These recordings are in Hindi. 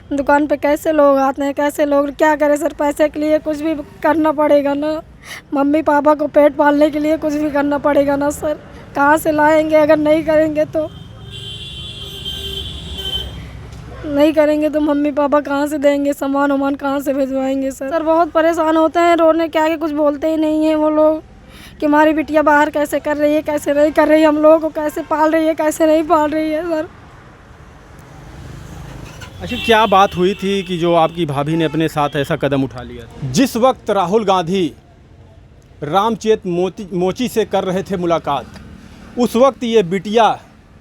दुकान पे कैसे लोग आते हैं, कैसे लोग क्या करें सर, पैसे के लिए कुछ भी करना पड़ेगा ना। मम्मी पापा को पेट पालने के लिए कुछ भी करना पड़ेगा ना सर। कहाँ से लाएंगे, अगर नहीं करेंगे तो मम्मी पापा कहाँ से देंगे, सामान वामान कहाँ से भिजवाएंगे सर। बहुत परेशान होते हैं, रोने के आगे कुछ बोलते ही नहीं हैं वो लोग कि हमारी बिटिया बाहर कैसे कर रही है, कैसे नहीं कर रही है, हम लोगों को कैसे पाल रही है, कैसे नहीं पाल रही है सर। अच्छा, क्या बात हुई थी कि जो आपकी भाभी ने अपने साथ ऐसा कदम उठा लिया? जिस वक्त राहुल गांधी रामचेत मोची से कर रहे थे मुलाकात, उस वक्त ये बिटिया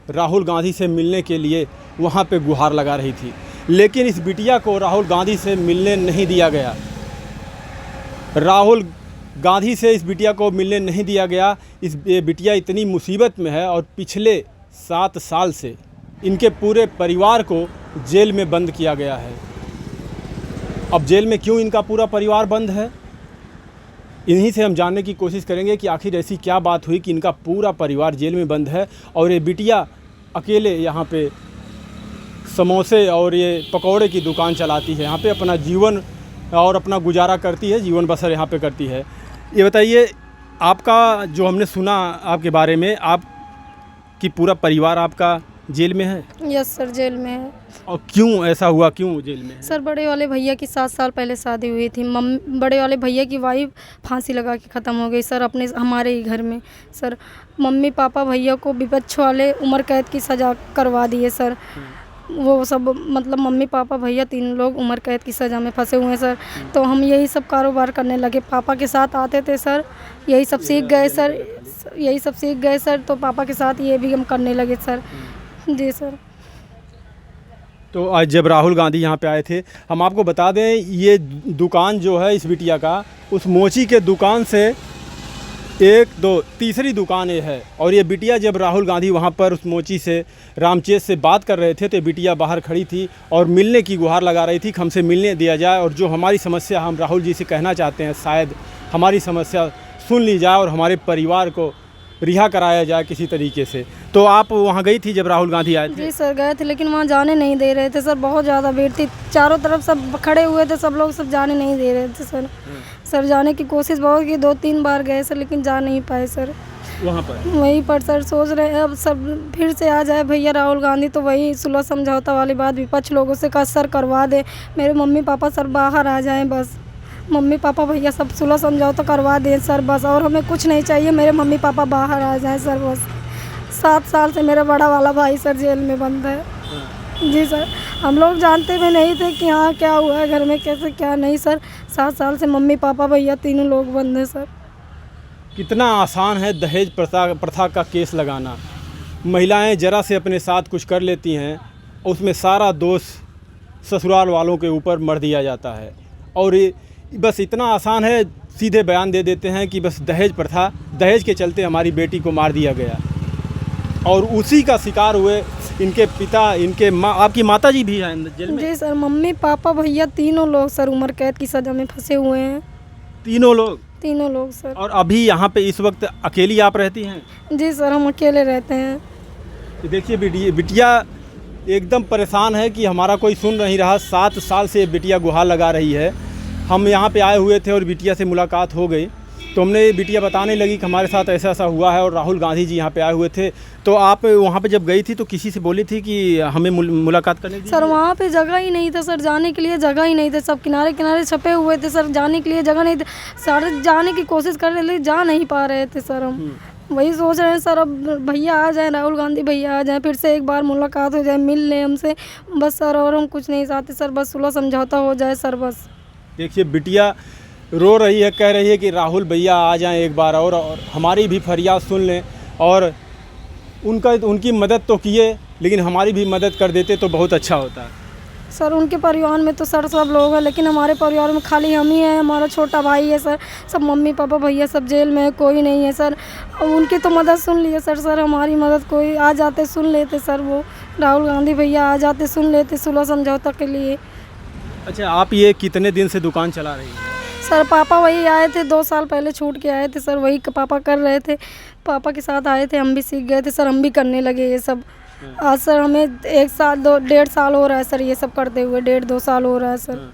राहुल गांधी से मिलने के लिए वहाँ पे गुहार लगा रही थी, लेकिन इस बिटिया को राहुल गांधी से मिलने नहीं दिया गया। राहुल गांधी से इस बिटिया को मिलने नहीं दिया गया। ये बिटिया इतनी मुसीबत में है और पिछले 7 साल से इनके पूरे परिवार को जेल में बंद किया गया है। अब जेल में क्यों इनका पूरा परिवार बंद है, इन्हीं से हम जानने की कोशिश करेंगे कि आखिर ऐसी क्या बात हुई कि इनका पूरा परिवार जेल में बंद है और ये बिटिया अकेले यहाँ पे समोसे और ये पकौड़े की दुकान चलाती है, यहाँ पे अपना जीवन और अपना गुजारा करती है, जीवन बसर यहाँ पे करती है। ये बताइए, आपका जो हमने सुना आपके बारे में, आप कि पूरा परिवार आपका जेल में है? यस सर, जेल में है। और क्यों ऐसा हुआ, क्यों जेल में है? सर बड़े वाले भैया की 7 साल पहले शादी हुई थी। बड़े वाले भैया की वाइफ फांसी लगा के ख़त्म हो गई सर, हमारे ही घर में सर। मम्मी पापा भैया को विपक्ष वाले उम्र कैद की सज़ा करवा दिए सर। वो सब मतलब मम्मी पापा भैया 3 लोग उम्र कैद की सज़ा में फंसे हुए हैं सर। तो हम यही सब कारोबार करने लगे, पापा के साथ आते थे सर, यही सब सीख गए सर। तो पापा के साथ ये भी हम करने लगे सर। जी सर। तो आज जब राहुल गांधी यहाँ पे आए थे, हम आपको बता दें, ये दुकान जो है इस बिटिया का, उस मोची के दुकान से 1 2 तीसरी दुकान ये है। और ये बिटिया जब राहुल गांधी वहाँ पर उस मोची से रामचेत से बात कर रहे थे, तो बिटिया बाहर खड़ी थी और मिलने की गुहार लगा रही थी कि हमसे मिलने दिया जाए और जो हमारी समस्या हम राहुल जी से कहना चाहते हैं, शायद हमारी समस्या सुन ली जाए और हमारे परिवार को रिहा कराया जाए किसी तरीके से। तो आप वहाँ गई थी जब राहुल गांधी आए थे? जी सर, गए थे, लेकिन वहाँ जाने नहीं दे रहे थे सर। बहुत ज़्यादा भीड़ थी, चारों तरफ सब खड़े हुए थे, सब लोग सब जाने नहीं दे रहे थे सर। सर जाने की कोशिश बहुत की, 2-3 बार गए सर, लेकिन जा नहीं पाए सर। वहाँ पर वहीं पर सर सोच रहे हैं अब सब फिर से आ जाए भैया राहुल गांधी, तो वही सुलह समझौता वाली बात विपक्ष लोगों से सर करवा दे, मेरे मम्मी पापा सर बाहर आ जाएं बस। मम्मी पापा भैया सब सुलह समझौता करवा दें सर बस, और हमें कुछ नहीं चाहिए, मेरे मम्मी पापा बाहर आ जाएं सर बस। 7 साल से मेरा बड़ा वाला भाई सर जेल में बंद है। जी सर, हम लोग जानते भी नहीं थे कि हाँ क्या हुआ है घर में, कैसे क्या नहीं सर। 7 साल से मम्मी पापा भैया तीनों लोग बंद हैं सर। कितना आसान है दहेज प्रथा का केस लगाना। महिलाएं जरा से अपने साथ कुछ कर लेती हैं, उसमें सारा दोष ससुराल वालों के ऊपर मढ़ दिया जाता है। और ये बस इतना आसान है, सीधे बयान दे देते हैं कि बस दहेज प्रथा, दहेज के चलते हमारी बेटी को मार दिया गया, और उसी का शिकार हुए इनके पिता, इनके माँ। आपकी माता जी भी हैं जेल में? जी सर, मम्मी पापा भैया तीनों लोग सर उम्र कैद की सज़ा में फंसे हुए हैं। तीनों लोग सर। और अभी यहाँ पे इस वक्त अकेली आप रहती हैं? जी सर, हम अकेले रहते हैं। देखिए, बिटिया एकदम परेशान है कि हमारा कोई सुन नहीं रहा। 7 साल से बिटिया गुहार लगा रही है। हम यहाँ पे आए हुए थे और बिटिया से मुलाकात हो गई, तो हमने बिटिया बताने लगी कि हमारे साथ ऐसा ऐसा हुआ है और राहुल गांधी जी यहाँ पे आए हुए थे। तो आप वहाँ पे जब गई थी तो किसी से बोली थी कि हमें मुलाकात करने दी? सर वहाँ पे जगह ही नहीं था सर, जाने के लिए जगह ही नहीं थे, सब किनारे किनारे छपे हुए थे सर, जाने के लिए जगह नहीं थी। सारे जाने की कोशिश कर रहे थे, जा नहीं पा रहे थे सर। हम वही सोच रहे हैं सर, अब भैया आ जाए, राहुल गांधी भैया आ जाए, फिर से एक बार मुलाकात हो जाए, मिल लें हमसे बस सर। और हम कुछ नहीं चाहते सर, बस सुलह समझौता हो जाए सर बस। देखिए, बिटिया रो रही है, कह रही है कि राहुल भैया आ जाएं एक बार और हमारी भी फरियाद सुन लें, और उनकी मदद तो किए, लेकिन हमारी भी मदद कर देते तो बहुत अच्छा होता। सर उनके परिवार में तो सर सब लोग हैं, लेकिन हमारे परिवार में खाली हम ही हैं, हमारा छोटा भाई है सर। सब मम्मी पापा भैया सब जेल में है, कोई नहीं है सर। उनकी तो मदद सुन लिए सर हमारी मदद कोई आ जाते सुन लेते सर, वो राहुल गांधी भैया आ जाते सुन लेते सुलह समझौता के लिए। अच्छा, आप ये कितने दिन से दुकान चला रही हैं? सर पापा वही आए थे, 2 साल पहले छूट के आए थे सर, वही पापा कर रहे थे, पापा के साथ आए थे, हम भी सीख गए थे सर, हम भी करने लगे ये सब। आज सर हमें 1 साल 1.5 साल हो रहा है सर ये सब करते हुए, 1.5-2 साल हो रहा है सर।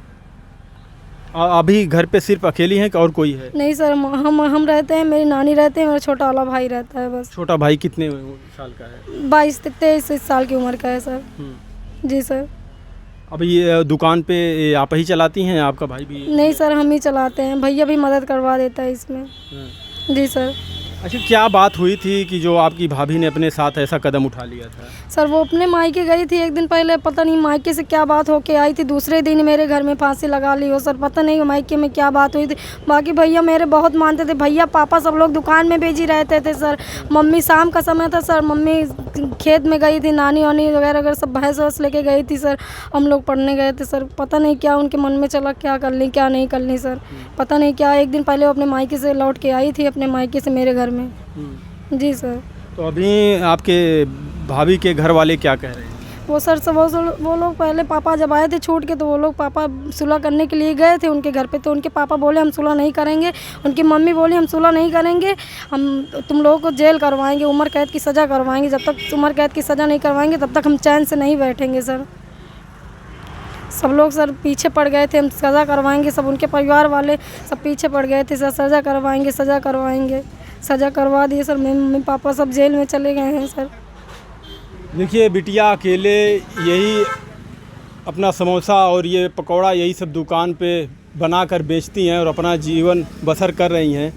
अभी घर पे सिर्फ अकेली हैं कि और कोई है? नहीं सर, हम रहते हैं, मेरी नानी रहते हैं, मेरा छोटा वाला भाई रहता है बस। छोटा भाई कितने साल का है? 22-23 साल की उम्र का है सर। जी सर। अब ये दुकान पे ये आप ही चलाती हैं, आपका भाई भी? नहीं सर, हम ही चलाते हैं, भैया भी मदद करवा देता है इसमें। जी सर। अच्छा, क्या बात हुई थी कि जो आपकी भाभी ने अपने साथ ऐसा कदम उठा लिया था? सर वो अपने मायके गई थी 1 दिन पहले, पता नहीं मायके से क्या बात होके आई थी, दूसरे दिन मेरे घर में फांसी लगा ली हो सर, पता नहीं मायके में क्या बात हुई थी। बाकी भैया मेरे बहुत मानते थे, भैया पापा सब लोग दुकान में बिजी रहते थे सर। मम्मी शाम का समय था सर, मम्मी खेत में गई थी, नानी वानी वगैरह वगैरह सब भैंस वैस लेके गई थी सर। हम लोग पढ़ने गए थे सर, पता नहीं क्या उनके मन में चला, क्या कर ली क्या नहीं कर ली सर, पता नहीं क्या। 1 दिन पहले वो अपने मायके से लौट के आई थी, अपने मायके से मेरे घर में। जी सर। तो अभी आपके भाभी के घर वाले क्या कह रहे हैं? वो सर सब वो लोग पहले पापा जब आए थे छूट के, तो वो लोग पापा सुलह करने के लिए गए थे उनके घर पे, तो उनके पापा बोले हम सुलह नहीं करेंगे, उनकी मम्मी बोली हम सुलह नहीं करेंगे, हम तुम लोगों को जेल करवाएंगे, उम्र कैद की सज़ा करवाएंगे, जब तक उम्र कैद की सज़ा नहीं करवाएंगे तब तक हम चैन से नहीं बैठेंगे सर। सब लोग सर पीछे पड़ गए थे, हम सज़ा करवाएंगे, सब उनके परिवार वाले सब पीछे पड़ गए थे सर, सज़ा करवाएंगे सज़ा करवाएंगे। सज़ा करवा दिए सर, मेरे मम्मी पापा सब जेल में चले गए हैं सर। देखिए, बिटिया अकेले यही अपना समोसा और ये पकौड़ा यही सब दुकान पे बनाकर बेचती हैं और अपना जीवन बसर कर रही हैं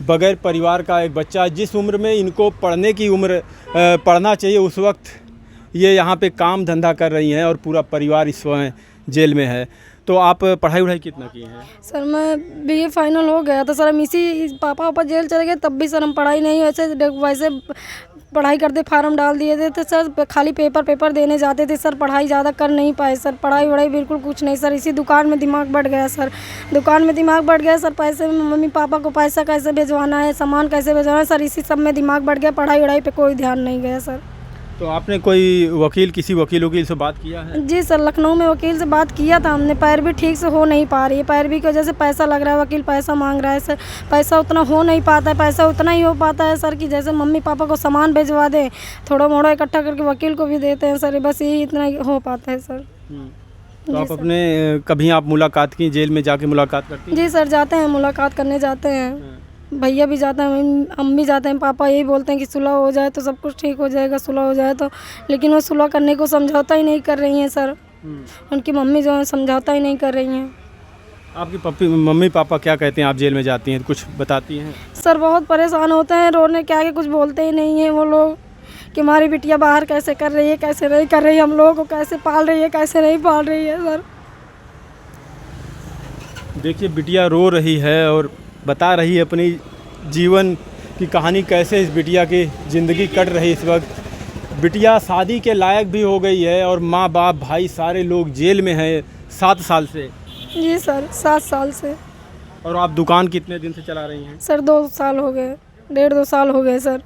बगैर परिवार का। एक बच्चा जिस उम्र में इनको पढ़ने की उम्र पढ़ना चाहिए, उस वक्त ये यहाँ पे काम धंधा कर रही हैं और पूरा परिवार इस समय जेल में है। तो आप पढ़ाई वढ़ाई कितना किए हैं? सर मैं बीए फाइनल हो गया था सर, हम इसी पापा जेल चले गए तब भी सर हम पढ़ाई नहीं, वैसे पढ़ाई करते फार्म डाल दिए थे सर, खाली पेपर देने जाते थे सर, पढ़ाई ज़्यादा कर नहीं पाए सर, पढ़ाई वढ़ाई बिल्कुल कुछ नहीं सर। इसी दुकान में दिमाग बढ़ गया सर, दुकान में दिमाग बढ़ गया सर, पैसे में मम्मी पापा को पैसा कैसे भिजवाना है, सामान कैसे भिजवाना है सर, इसी सब में दिमाग बढ़ गया, पढ़ाई वढ़ाई पे कोई ध्यान नहीं गया सर। तो आपने कोई वकील किसी वकील से बात किया है? जी सर, लखनऊ में वकील से बात किया था हमने, पैरवी ठीक से हो नहीं पा रही है, पैरवी की वजह से पैसा लग रहा है, वकील पैसा मांग रहा है सर, पैसा उतना हो नहीं पाता है, पैसा उतना ही हो पाता है सर कि जैसे मम्मी पापा को सामान भिजवा दें, थोड़ा मोड़ा इकट्ठा करके वकील को भी देते हैं सर, बस यही इतना हो पाता है सर। तो आप अपने कभी आप मुलाकात की, जेल में जाके मुलाकात करती हैं? जी सर, जाते हैं, मुलाकात करने जाते हैं, भैया भी जाते हैं, अम्मी जाते हैं, पापा यही बोलते हैं कि सुलह हो जाए तो सब कुछ ठीक हो जाएगा, सुलह हो जाए तो, लेकिन वो सुलह करने को समझौता ही नहीं कर रही हैं सर। उनकी मम्मी जो है समझौता ही नहीं कर रही हैं। आपकी मम्मी पापा क्या कहते हैं? आप जेल में जाती हैं, कुछ बताती हैं? सर बहुत परेशान होते हैं, रोने के आगे कुछ बोलते ही नहीं हैं वो लोग कि हमारी बिटिया बाहर कैसे कर रही है, कैसे नहीं कर रही है, हम लोगों को कैसे पाल रही है, कैसे नहीं पाल रही है सर। देखिए, बिटिया रो रही है और बता रही है अपनी जीवन की कहानी, कैसे इस बिटिया की ज़िंदगी कट रही इस वक्त। बिटिया शादी के लायक भी हो गई है और माँ बाप भाई सारे लोग जेल में हैं 7 साल से। जी सर, 7 साल से। और आप दुकान कितने दिन से चला रही हैं? सर 2 साल हो गए, 1.5-2 साल हो गए सर,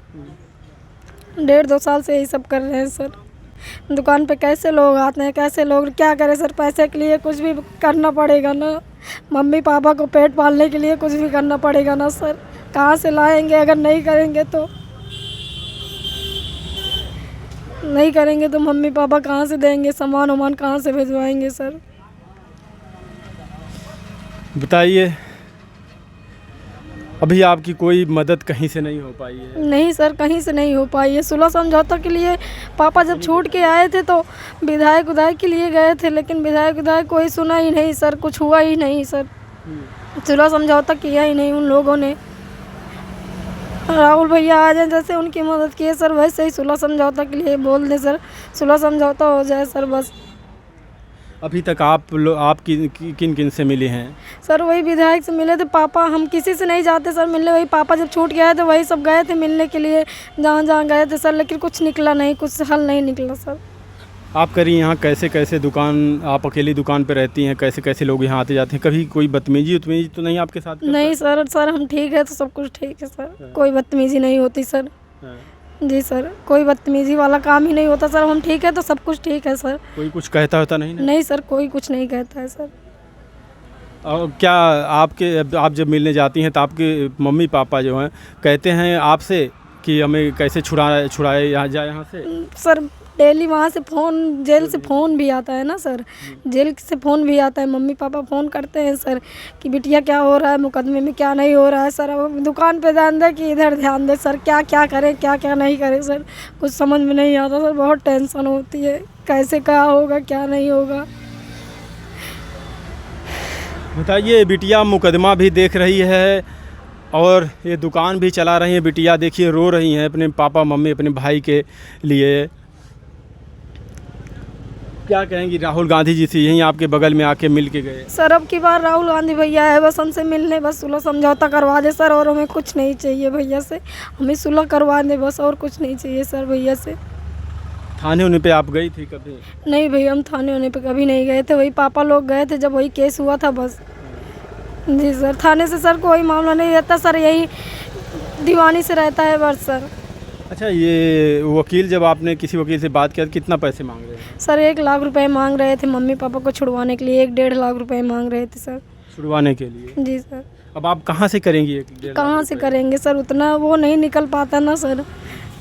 1.5-2 साल से यही सब कर रहे हैं सर। दुकान पे कैसे लोग आते हैं, कैसे लोग क्या करें सर, पैसे के लिए कुछ भी करना पड़ेगा ना, मम्मी पापा को पेट पालने के लिए कुछ भी करना पड़ेगा ना सर, कहाँ से लाएंगे अगर नहीं करेंगे तो, नहीं करेंगे तो मम्मी पापा कहाँ से देंगे, सामान वामान कहाँ से भिजवाएंगे सर। बताइए, अभी आपकी कोई मदद कहीं से नहीं हो पाई है? नहीं सर, कहीं से नहीं हो पाई है। सुलह समझौता के लिए पापा जब छूट के आए थे तो विधायक के लिए गए थे, लेकिन विधायक कोई सुना ही नहीं सर, कुछ हुआ ही नहीं सर, सुलह समझौता किया ही नहीं उन लोगों ने। राहुल भैया आ जाए, जैसे उनकी मदद किए सर, वैसे ही सुलह समझौता के लिए बोल दें सर, सुलह समझौता हो जाए सर बस। अभी तक आप किन किन से मिले हैं? सर वही विधायक से मिले थे, पापा हम किसी से नहीं जाते सर मिलने, वही पापा जब छूट गए थे वही सब गए थे मिलने के लिए, जहाँ जहाँ गए थे सर, लेकिन कुछ निकला नहीं, कुछ हल नहीं निकला सर। आप करिए, यहाँ कैसे कैसे दुकान, आप अकेली दुकान पे रहती हैं, कैसे कैसे लोग यहाँ आते जाते हैं, कभी कोई बदतमीजी तो नहीं आपके साथ? नहीं सर हम ठीक है तो सब कुछ ठीक है सर, कोई बदतमीजी नहीं होती सर। जी सर, कोई बदतमीजी वाला काम ही नहीं होता सर, हम ठीक है तो सब कुछ ठीक है सर। कोई कुछ कहता होता नहीं? नहीं सर, कोई कुछ नहीं कहता है सर। और क्या आप जब मिलने जाती हैं तो आपके मम्मी पापा जो हैं कहते हैं आपसे कि हमें कैसे छुड़ाए यहाँ जाए यहाँ से? सर डेली वहाँ से फ़ोन, जेल से फ़ोन भी आता है ना सर, जेल से फ़ोन भी आता है। मम्मी पापा फ़ोन करते हैं सर कि बिटिया क्या हो रहा है, मुकदमे में क्या नहीं हो रहा है सर। अब दुकान पे ध्यान दे कि इधर ध्यान दे सर, क्या क्या करें क्या क्या नहीं करें सर, कुछ समझ में नहीं आता सर। बहुत टेंशन होती है, कैसे क्या होगा क्या नहीं होगा। बताइए, बिटिया मुकदमा भी देख रही है और ये दुकान भी चला रही है। बिटिया देखिए रो रही हैं अपने पापा मम्मी अपने भाई के लिए। क्या कहेंगी राहुल गांधी जी से, यहीं आपके बगल में आके मिल के गए? सर अब की बार राहुल गांधी भैया है, बस हमसे मिलने, बस सुलह समझौता करवा दे सर, और हमें कुछ नहीं चाहिए भैया से। हमें सुलह करवा दे बस, और कुछ नहीं चाहिए सर भैया से। थाने होने पे आप गई थी कभी? नहीं भैया, हम थाने होने पे कभी नहीं गए थे, वही पापा लोग गए थे जब वही केस हुआ था बस। जी सर, थाने से सर कोई मामला नहीं रहता सर, यही दीवानी से रहता है बस सर। अच्छा, ये वकील, जब आपने किसी वकील से बात किया तो कितना पैसे मांग रहे हैं? सर 1 लाख रुपए मांग रहे थे मम्मी पापा को छुड़वाने के लिए, 1-1.5 लाख रुपए मांग रहे थे सर। छुड़वाने के लिए? जी सर। अब आप कहाँ से करेंगी 1-1.5 लाख कहाँ से रुपए? करेंगे सर, उतना वो नहीं निकल पाता ना सर,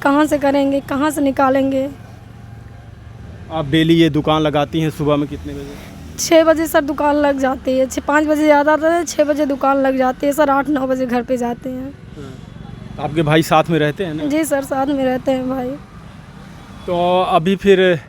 कहाँ से करेंगे, कहाँ से निकालेंगे। आप डेली ये दुकान लगाती हैं, सुबह में कितने बजे? 6 बजे सर दुकान लग जाती है, 5 बजे ज़्यादा आता है, 6 बजे दुकान लग जाती है सर, 8-9 बजे घर पे जाते हैं। तो आपके भाई साथ में रहते हैं ना? जी सर, साथ में रहते हैं भाई। तो अभी फिर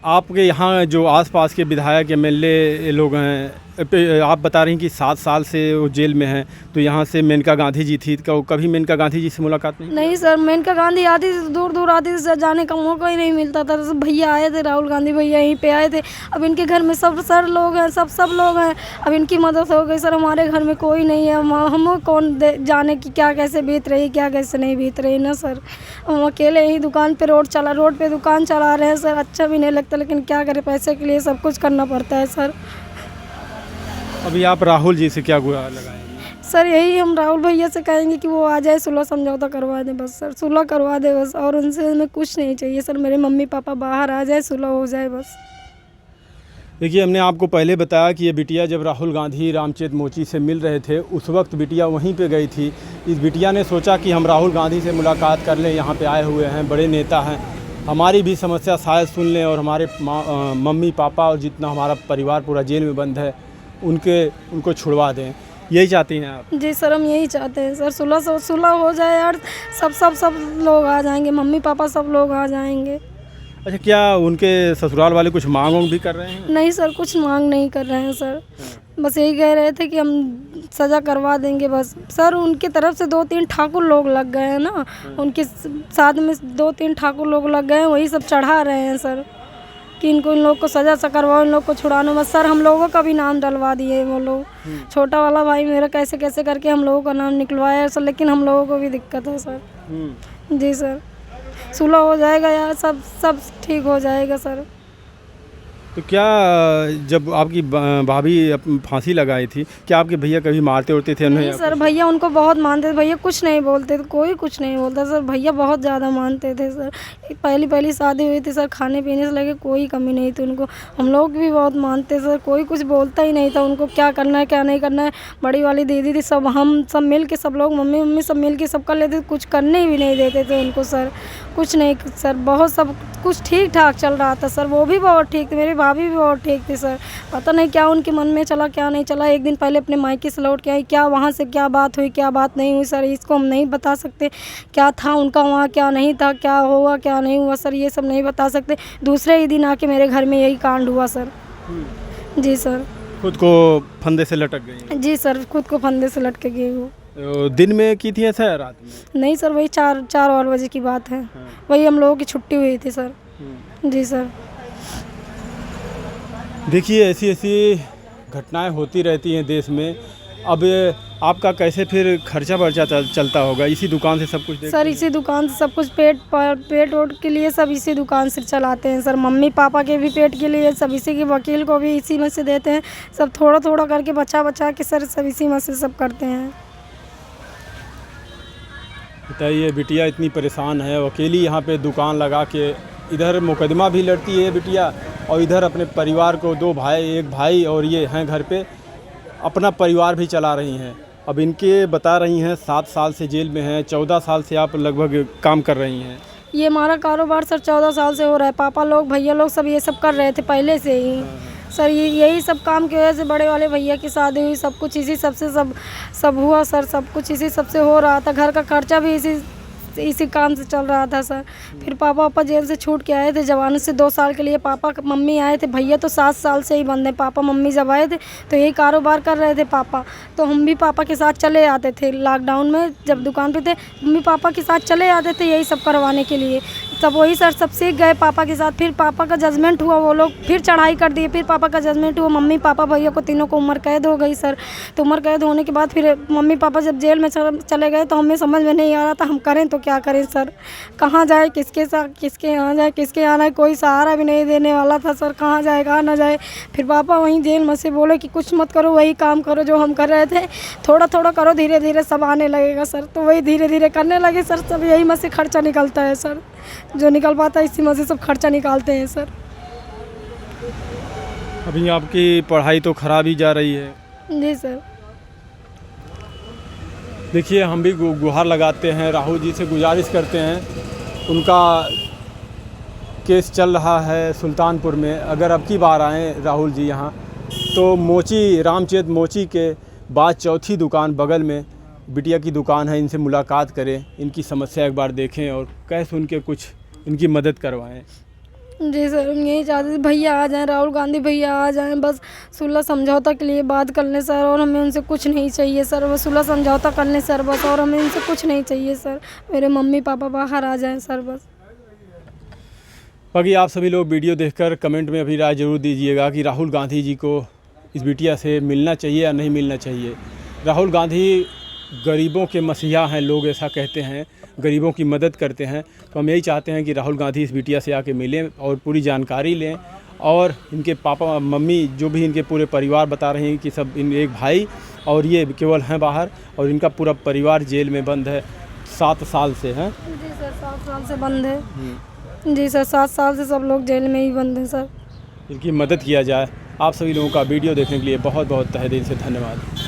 आपके यहाँ जो आसपास के विधायक एमएलए लोग हैं, आप बता रही हैं कि 7 साल से वो जेल में हैं, तो यहाँ से मेनका गांधी जी थी, तो कभी मेनका गांधी जी से मुलाकात नहीं? नहीं सर, मेनका गांधी आती थी, दूर दूर आती थी सर, जाने का मौका ही नहीं मिलता था। तो भैया आए थे, राहुल गांधी भैया यहीं पे आए थे। अब इनके घर में सब सर लोग हैं, सब लोग हैं, अब इनकी मदद हो गई सर। हमारे घर में कोई नहीं है, हम कौन जाने की क्या कैसे बीत रही, क्या कैसे नहीं बीत रही ना सर। हम अकेले ही दुकान पे रोड पे दुकान चला रहे हैं सर, अच्छा भी नहीं लगता, लेकिन क्या करें, पैसे के लिए सब कुछ करना पड़ता है सर। अभी आप राहुल जी से क्या गुहार लगाएंगे? सर यही हम राहुल भैया से कहेंगे कि वो आ जाए, सुलह समझौता करवा दे बस सर, सुलह करवा दे बस, और उनसे हमें कुछ नहीं चाहिए सर। मेरे मम्मी पापा बाहर आ जाए, सुलह हो जाए बस। देखिए, हमने आपको पहले बताया कि ये बिटिया जब राहुल गांधी रामचेत मोची से मिल रहे थे, उस वक्त बिटिया वहीं पे गई थी। इस बिटिया ने सोचा कि हम राहुल गांधी से मुलाकात कर लें, यहाँ पे आए हुए हैं, बड़े नेता हैं, हमारी भी समस्या शायद सुन लें, और हमारे मम्मी पापा और जितना हमारा परिवार पूरा जेल में बंद है उनको छुड़वा दें। यही चाहती हैं आप? जी सर, हम यही चाहते हैं सर, सुलह हो जाए और सब लोग आ जाएंगे, मम्मी पापा सब लोग आ जाएंगे। अच्छा, क्या उनके ससुराल वाले कुछ मांग भी कर रहे हैं? नहीं सर, कुछ मांग नहीं कर रहे हैं सर, बस यही कह रहे थे कि हम सज़ा करवा देंगे बस सर। उनकी तरफ से 2-3 ठाकुर लोग लग गए हैं ना, उनके साथ में 2-3 ठाकुर लोग लग गए हैं, वही सब चढ़ा रहे हैं सर कि इन लोग को सज़ा सा करवाओ, इन लोग को छुड़ानो बस सर। हम लोगों का भी नाम डलवा दिए वो लोग, छोटा वाला भाई मेरा कैसे कैसे करके हम लोगों का नाम निकलवाया है सर, लेकिन हम लोगों को भी दिक्कत है सर। जी सर, सुलह हो जाएगा यार, सब ठीक हो जाएगा सर। तो क्या जब आपकी भाभी फांसी लगाई थी, क्या आपके भैया कभी मारते उड़ते थे उन्हें? नहीं सर, भैया उनको बहुत मानते थे, भैया कुछ नहीं बोलते थे, कोई कुछ नहीं बोलता सर, भैया बहुत ज़्यादा मानते थे सर। पहली शादी हुई थी सर, खाने पीने से लगे कोई कमी नहीं थी उनको, हम लोग भी बहुत मानते सर, कोई कुछ बोलता ही नहीं था उनको, क्या करना है क्या नहीं करना है। बड़ी वाली दीदी थी, सब हम सब मिल के सब लोग मम्मी सब मिल के सब कर लेते थे, कुछ करने भी नहीं देते थे उनको सर, कुछ नहीं सर, बहुत सब कुछ ठीक ठाक चल रहा था सर। वो भी बहुत ठीक थी, मेरी भाभी भी बहुत ठीक थी सर, पता नहीं क्या उनके मन में चला क्या नहीं चला। एक दिन पहले अपने मायके से लौट के आई, क्या वहाँ से क्या बात हुई क्या बात नहीं हुई सर, इसको हम नहीं बता सकते, क्या था उनका वहाँ क्या नहीं था, क्या हुआ क्या नहीं हुआ सर, ये सब नहीं बता सकते। दूसरे ही दिन आके मेरे घर में यही कांड हुआ सर। जी सर, खुद को फंदे से लटक गई? जी सर, खुद को फंदे से लटक गई हूँ। दिन में की थी ऐसा या रात में? नहीं सर, वही 4 बजे की बात है, वही हम लोगों की छुट्टी हुई थी सर। जी सर, देखिए ऐसी घटनाएं होती रहती हैं देश में। अब आपका कैसे फिर खर्चा वर्चा चलता होगा? इसी दुकान से सब कुछ सर, इसी दुकान से सब कुछ, पेट वोट के लिए सब इसी दुकान से चलाते हैं सर, मम्मी पापा के भी पेट के लिए सब इसी के, वकील को भी इसी में से देते हैं, सब थोड़ा थोड़ा करके बचा के सर सब इसी में से सब करते हैं। बताइए, बिटिया इतनी परेशान है, अकेली यहाँ पे दुकान लगा के, इधर मुकदमा भी लड़ती है बिटिया और इधर अपने परिवार को, 2 भाई, 1 भाई और ये हैं घर पे, अपना परिवार भी चला रही हैं। अब इनके बता रही हैं 7 साल से जेल में हैं, 14 साल से आप लगभग काम कर रही हैं। ये हमारा कारोबार सर 14 साल से हो रहा है। पापा लोग भैया लोग सब ये सब कर रहे थे पहले से ही सर। यही सब काम की वजह से बड़े वाले भैया की शादी हुई, सब कुछ इसी सब से सब हुआ सर। सब कुछ इसी सब से हो रहा था, घर का खर्चा भी इसी काम से चल रहा था सर। फिर पापा जेल से छूट के आए थे जवानी से 2 साल के लिए। पापा मम्मी आए थे, भैया तो 7 साल से ही बंद है। पापा मम्मी जब आए थे तो यही कारोबार कर रहे थे पापा, तो हम भी पापा के साथ चले आते थे। लॉकडाउन में जब दुकान पे थे मम्मी पापा के साथ चले आते थे यही सब करवाने के लिए। तब वही सर सब सीख गए पापा के साथ। फिर पापा का जजमेंट हुआ, वो लोग फिर चढ़ाई कर दिए। फिर पापा का जजमेंट हुआ, मम्मी पापा भैया को तीनों को उम्र कैद हो गई सर। तो उम्र कैद होने के बाद फिर मम्मी पापा जब जेल में चले गए तो हमें समझ में नहीं आ रहा था हम करें तो क्या करें सर। कहाँ जाए, किसके साथ, किसके यहाँ जाए, किसके यहाँ आए, कोई सहारा भी नहीं देने वाला था सर। कहाँ जाए कहाँ ना जाए। फिर पापा वहीं जेल में से बोले कि कुछ मत करो, वही काम करो जो हम कर रहे थे, थोड़ा थोड़ा करो, धीरे धीरे सब आने लगेगा सर। तो वही धीरे धीरे करने लगे सर। सब यही में से खर्चा निकलता है सर, जो निकल पाता है इसी में से सब खर्चा निकालते हैं सर। अभी आपकी पढ़ाई तो खराब ही जा रही है। जी सर। देखिए, हम भी गुहार लगाते हैं, राहुल जी से गुजारिश करते हैं। उनका केस चल रहा है सुल्तानपुर में। अगर अब की बार आएँ राहुल जी यहाँ तो मोची, रामचेत मोची के बाद चौथी दुकान बगल में बिटिया की दुकान है, इनसे मुलाकात करें, इनकी समस्या एक बार देखें और कह सुन के कुछ इनकी मदद करवाएं। जी सर, हम यही चाहते थे भैया आ जाएं, राहुल गांधी भैया आ जाएं, बस सुलह समझौता के लिए बात कर लें सर। और हमें उनसे कुछ नहीं चाहिए सर, वो सुलह समझौता कर लें सर बस। और हमें उनसे कुछ नहीं चाहिए सर। मेरे मम्मी पापा बाहर आ जाएं सर बस। बाकी आप सभी लोग वीडियो देखकर कमेंट में अभी राय ज़रूर दीजिएगा कि राहुल गांधी जी को इस बिटिया से मिलना चाहिए या नहीं मिलना चाहिए। राहुल गांधी गरीबों के मसीहा हैं, लोग ऐसा कहते हैं, गरीबों की मदद करते हैं। तो हम यही चाहते हैं कि राहुल गांधी इस बिटिया से आके मिलें और पूरी जानकारी लें। और इनके पापा मम्मी जो भी इनके पूरे परिवार बता रहे हैं कि सब इन एक भाई और ये केवल हैं बाहर, और इनका पूरा परिवार जेल में बंद है 7 साल से। हैं जी सर, 7 साल से बंद है। जी सर, 7 साल से सब लोग जेल में ही बंद हैं सर। इनकी मदद किया जाए। आप सभी लोगों का वीडियो देखने के लिए बहुत बहुत तहे दिल से धन्यवाद।